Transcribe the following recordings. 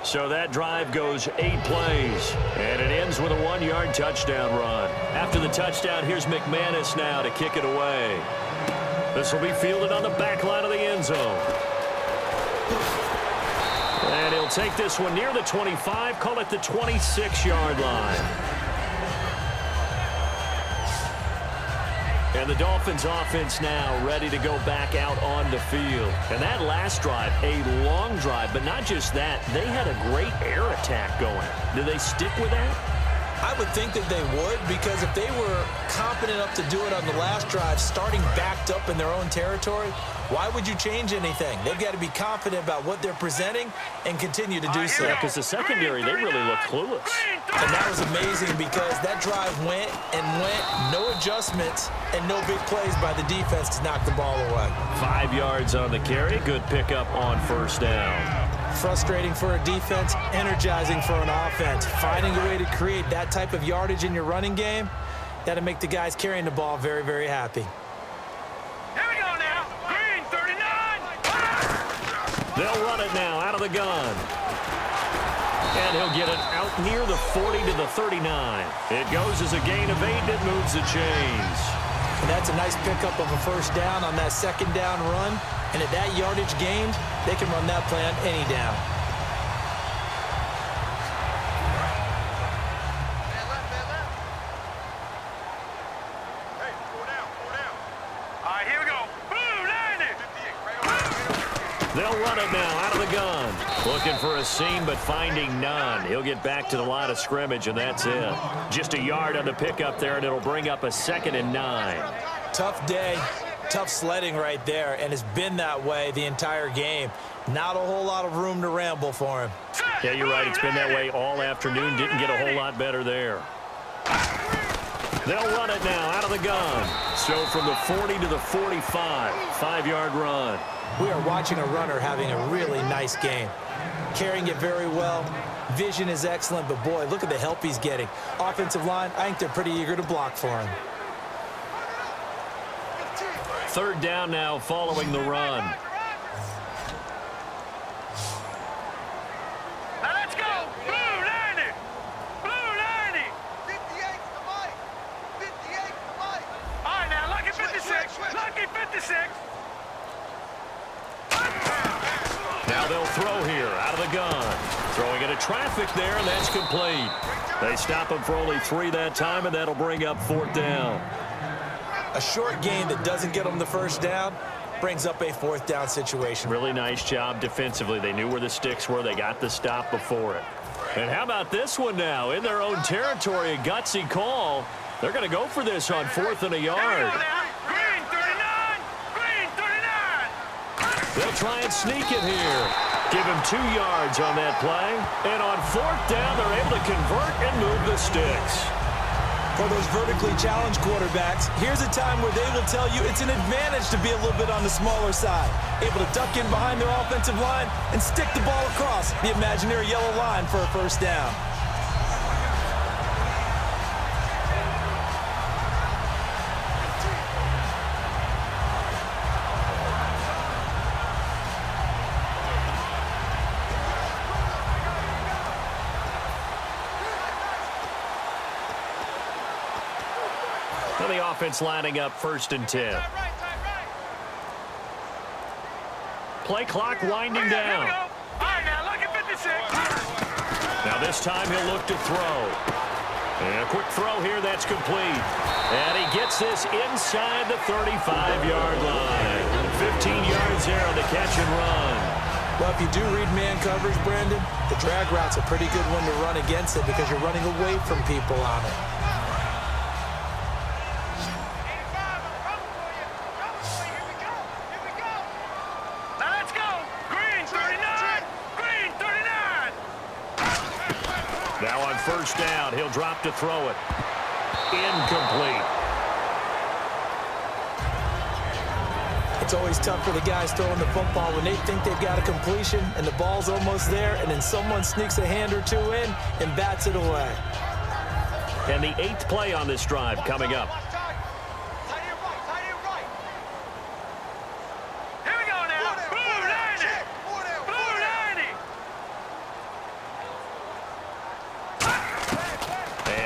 So that drive goes 8 plays, and it ends with a 1-yard touchdown run. After the touchdown, here's McManus now to kick it away. This will be fielded on the back line of the end zone. And he'll take this one near the 25, call it the 26-yard line. And the Dolphins offense now ready to go back out on the field. And that last drive, a long drive, but not just that. They had a great air attack going. Do they stick with that? I would think that they would, because if they were confident enough to do it on the last drive, starting backed up in their own territory, why would you change anything? They've got to be confident about what they're presenting and continue to do so. Yeah, because the secondary, they really look clueless. And that was amazing because that drive went and went, no adjustments, and no big plays by the defense to knock the ball away. 5 yards on the carry, good pickup on first down. Frustrating for a defense, energizing for an offense. Finding a way to create that type of yardage in your running game, that'll make the guys carrying the ball very, very happy. Here we go now. Green, 39. They'll run it now out of the gun. And he'll get it out near the 40 to the 39. It goes as a gain of 8, and it moves the chains. And that's a nice pickup of a first down on that second down run. And at that yardage gained, they can run that play on any down. All right, here we go. Boom, 90. They'll run it now out of the gun. Looking for a seam, but finding none. He'll get back to the line of scrimmage, and that's it. Just a yard on the pickup there, and it'll bring up a 2nd and 9. Tough day, tough sledding right there, and it's been that way the entire game. Not a whole lot of room to ramble for him. Yeah, you're right. It's been that way all afternoon. Didn't get a whole lot better there. They'll run it now out of the gun. So from the 40 to the 45, 5-yard run. We are watching a runner having a really nice game. Carrying it very well. Vision is excellent, but boy, look at the help he's getting. Offensive line, I think they're pretty eager to block for him. 3rd down now following the run. Now let's go. Blue 90. Blue 90. 58 to Mike. 58 to Mike. All right, now lucky 56. Lucky 56. Now they'll throw here out of the gun. Throwing into traffic there, and that's complete. They stop him for only 3 that time, and that'll bring up 4th down. A short gain that doesn't get them the first down brings up a 4th down situation. Really nice job defensively. They knew where the sticks were. They got the stop before it. And how about this one now? In their own territory, a gutsy call. They're going to go for this on 4th and a yard. Green 39. Green 39. They'll try and sneak it here. Give him 2 yards on that play. And on 4th down, they're able to convert and move the sticks. For those vertically challenged quarterbacks, here's a time where they will tell you it's an advantage to be a little bit on the smaller side. Able to duck in behind their offensive line and stick the ball across the imaginary yellow line for a first down. So the offense lining up 1st and 10. Play clock winding down. All right, now lucky 56. Now this time he'll look to throw. And a quick throw here, that's complete. And he gets this inside the 35-yard line. 15 yards there on the catch and run. Well, if you do read man coverage, Brandon, the drag route's a pretty good one to run against it because you're running away from people on it. Now on 1st down, he'll drop to throw it. Incomplete. It's always tough for the guys throwing the football when they think they've got a completion and the ball's almost there, and then someone sneaks a hand or 2 in and bats it away. And the 8th play on this drive coming up. Here we go now. Blue 90. Blue 90.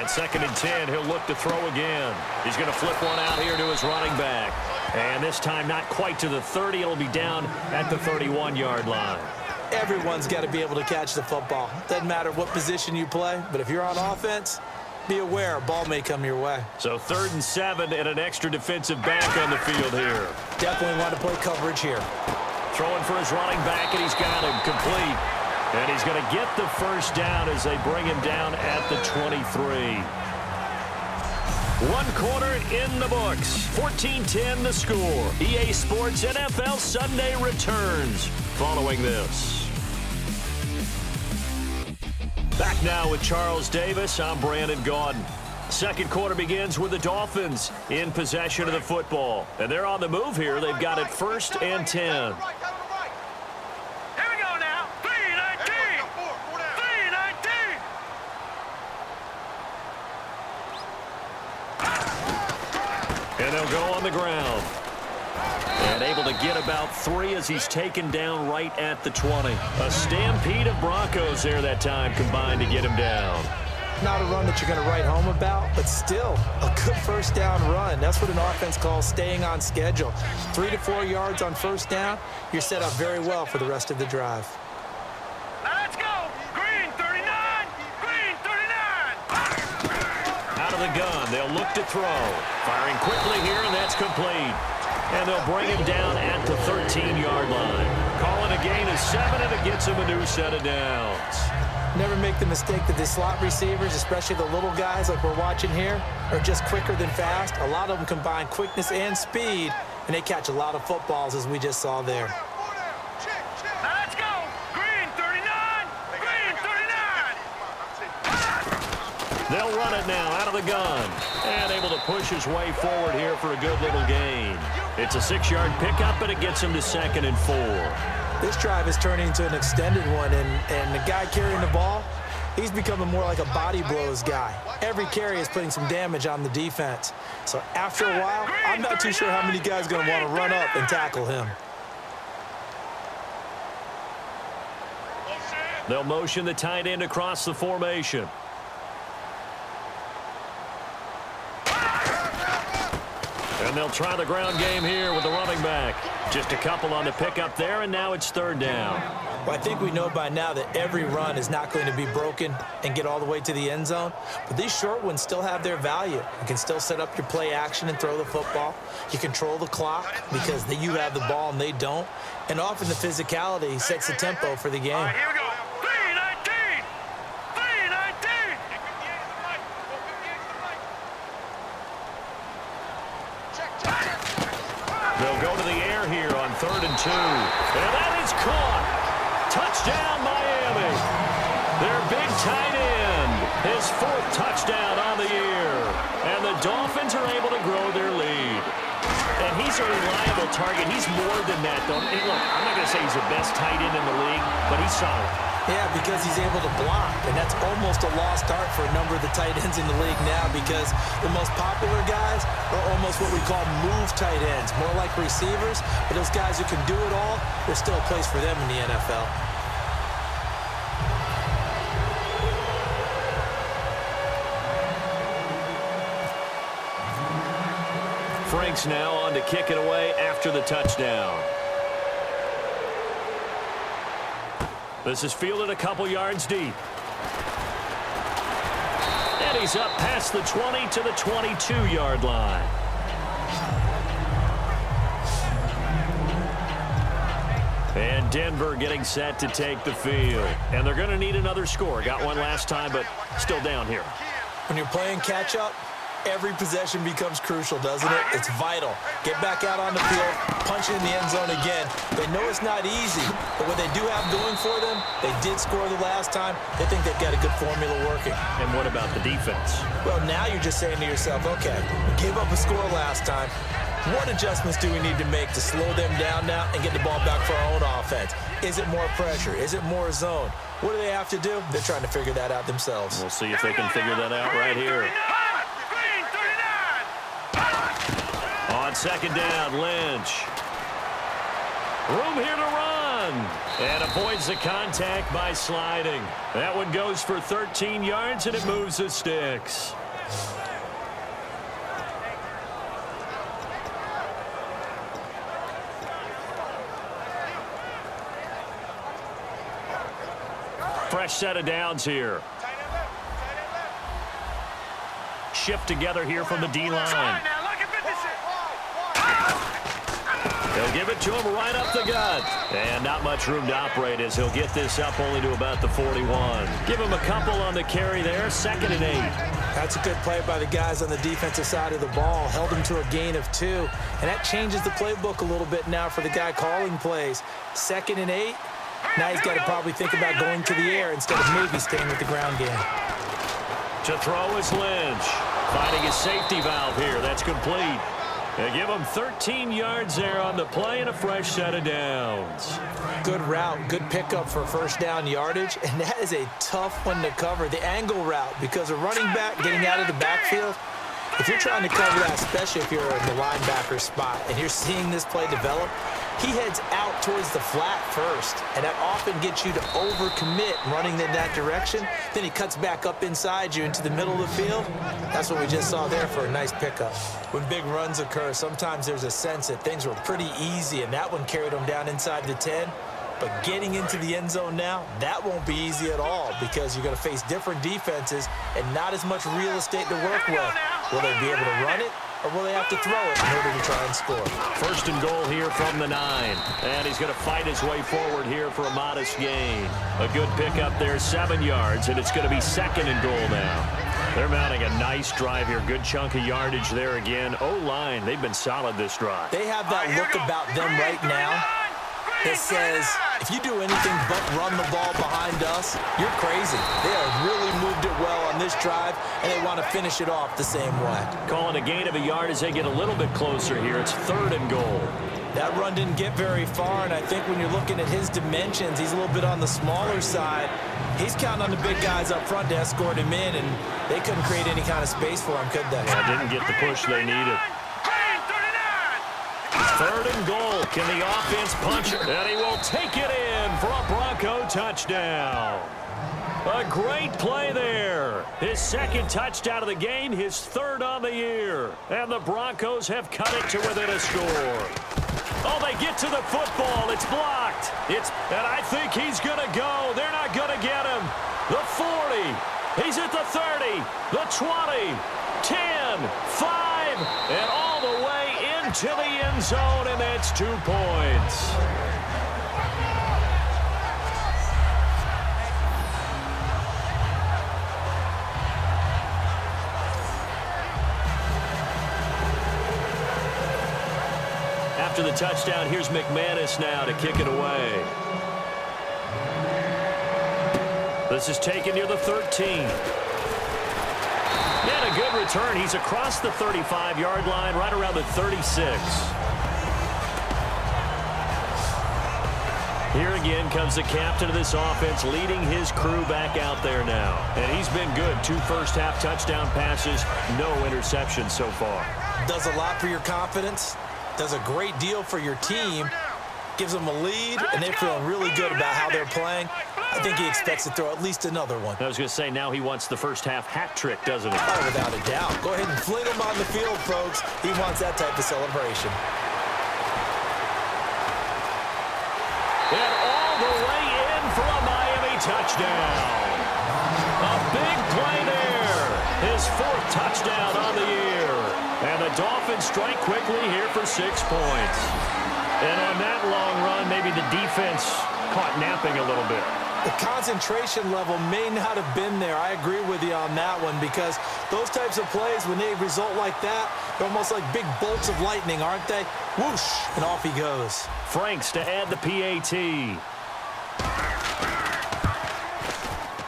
On 2nd and 10, he'll look to throw again. He's going to flip one out here to his running back. And this time not quite to the 30. It'll be down at the 31-yard line. Everyone's got to be able to catch the football. Doesn't matter what position you play, but if you're on offense, be aware a ball may come your way. So 3rd and 7 and an extra defensive back on the field here. Definitely want to play coverage here. Throwing for his running back, and he's got him complete. And he's going to get the first down as they bring him down at the 23. 1 quarter in the books. 14-10 the score. EA Sports NFL Sunday returns following this. Back now with Charles Davis. I'm Brandon Gaudin. Second quarter begins with the Dolphins in possession of the football. And they're on the move here. They've got it 1st and 10. Here we go now. 3-19. 3-19. And they'll go on the ground. And able to get about 3 as he's taken down right at the 20. A stampede of Broncos there that time combined to get him down. Not a run that you're going to write home about, but still a good first down run. That's what an offense calls staying on schedule. 3 to 4 yards on first down, you're set up very well for the rest of the drive. Now let's go. Green 39. Green 39. Out of the gun, they'll look to throw. Firing quickly here, and that's complete. And they'll bring him down at the 13-yard line. Calling a gain of 7, and it gets him a new set of downs. Never make the mistake that the slot receivers, especially the little guys like we're watching here, are just quicker than fast. A lot of them combine quickness and speed, and they catch a lot of footballs, as we just saw there. Now let's go. Green 39. Green 39. They'll run it now out of the gun. And able to push his way forward here for a good little gain. It's a 6-yard pickup, and it gets him to 2nd and 4. This drive is turning into an extended one, and the guy carrying the ball, he's becoming more like a body blows guy. Every carry is putting some damage on the defense. So after a while, I'm not too sure how many guys are going to want to run up and tackle him. They'll motion the tight end across the formation. And they'll try the ground game here with the running back. Just a couple on the pickup there, and now it's 3rd down. Well, I think we know by now that every run is not going to be broken and get all the way to the end zone. But these short ones still have their value. You can still set up your play action and throw the football. You control the clock because you have the ball and they don't. And often the physicality sets the tempo for the game. All right, here we go. 3-19. 3-19. They'll go to the air here on 3rd and 2. And that is caught. Touchdown, Miami. Their big tight end. His 4th touchdown on the year. And the Dolphins are able to grow their lead. And he's a reliable target. He's more than that, though. Hey, look, I'm not going to say he's the best tight end in the league, but he's solid. Yeah, because he's able to block, and that's almost a lost art for a number of the tight ends in the league now because the most popular guys are almost what we call move tight ends, more like receivers, but those guys who can do it all, there's still a place for them in the NFL. Frank's now on to kick it away after the touchdown. This is fielded a couple yards deep. And he's up past the 20 to the 22-yard line. And Denver getting set to take the field. And they're going to need another score. Got one last time, but still down here. When you're playing catch-up, every possession becomes crucial, doesn't it? It's vital. Get back out on the field, punch it in the end zone again. They know it's not easy, but what they do have going for them, they did score the last time. They think they've got a good formula working. And what about the defense? Well, now you're just saying to yourself, okay, we gave up a score last time. What adjustments do we need to make to slow them down now and get the ball back for our own offense? Is it more pressure? Is it more zone? What do they have to do? They're trying to figure that out themselves. We'll see if they can figure that out right here. On 2nd down, Lynch. Room here to run. And avoids the contact by sliding. That one goes for 13 yards, and it moves the sticks. Fresh set of downs here. Shift together here from the D-line. They'll give it to him right up the gut. And not much room to operate as he'll get this up only to about the 41. Give him a couple on the carry there. 2nd and 8. That's a good play by the guys on the defensive side of the ball. Held him to a gain of 2. And that changes the playbook a little bit now for the guy calling plays. 2nd and 8. Now he's got to probably think about going to the air instead of maybe staying with the ground game. To throw is Lynch. Finding his safety valve here. That's complete. They give him 13 yards there on the play and a fresh set of downs. Good route, good pickup for first down yardage, and that is a tough one to cover. The angle route, because a running back getting out of the backfield, if you're trying to cover that, especially if you're in the linebacker spot, and you're seeing this play develop, he heads out towards the flat first, and that often gets you to overcommit running in that direction. Then he cuts back up inside you into the middle of the field. That's what we just saw there for a nice pickup. When big runs occur, sometimes there's a sense that things were pretty easy, and that one carried him down inside the 10. But getting into the end zone now, that won't be easy at all because you're going to face different defenses and not as much real estate to work with. Will they be able to run it, or will they have to throw it in order to try and score? 1st and goal here from the 9. And he's going to fight his way forward here for a modest gain. A good pickup there, 7 yards, and it's going to be 2nd and goal now. They're mounting a nice drive here. Good chunk of yardage there again. O-line, they've been solid this drive. They have that look about them right now that says, if you do anything but run the ball behind us, you're crazy. They have really moved it well on this drive, and they want to finish it off the same way. Calling a gain of a yard as they get a little bit closer here. It's 3rd and goal. That run didn't get very far, and I think when you're looking at his dimensions, he's a little bit on the smaller side. He's counting on the big guys up front to escort him in, and they couldn't create any kind of space for him, could they? Yeah, didn't get the push they needed. 3rd and goal. Can the offense punch it? And he will take it in for a Bronco touchdown. A great play there. His 2nd touchdown of the game, his 3rd on the year. And the Broncos have cut it to within a score. Oh, they get to the football. It's blocked. And I think he's going to go. They're not going to get him. The 40. He's at the 30. The 20. 10. 5. And all the way into the end zone, and that's 2 points. After the touchdown, here's McManus now to kick it away. This is taken near the 13. And a good return. He's across the 35-yard line, right around the 36. Here again comes the captain of this offense, leading his crew back out there now. And he's been good. 2 first-half touchdown passes, no interceptions so far. Does a lot for your confidence. Does a great deal for your team. Gives them a lead, and they're feeling really good about how they're playing. I think he expects to throw at least another one. I was going to say, now he wants the first-half hat trick, doesn't he? Oh, without a doubt. Go ahead and fling him on the field, folks. He wants that type of celebration. And all the way in for a Miami touchdown. A big play there. His 4th touchdown on the year. And the Dolphins strike quickly here for 6 points. And on that long run, maybe the defense caught napping a little bit. The concentration level may not have been there. I agree with you on that one because those types of plays, when they result like that, they're almost like big bolts of lightning, aren't they? Whoosh, and off he goes. Franks to add the PAT.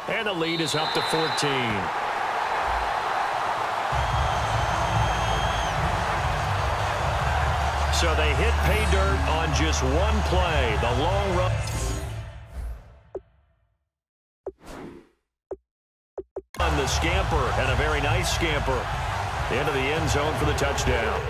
And the lead is up to 14. So they hit pay dirt on just one play. The long run. On the scamper, and a very nice scamper into the end zone for the touchdown.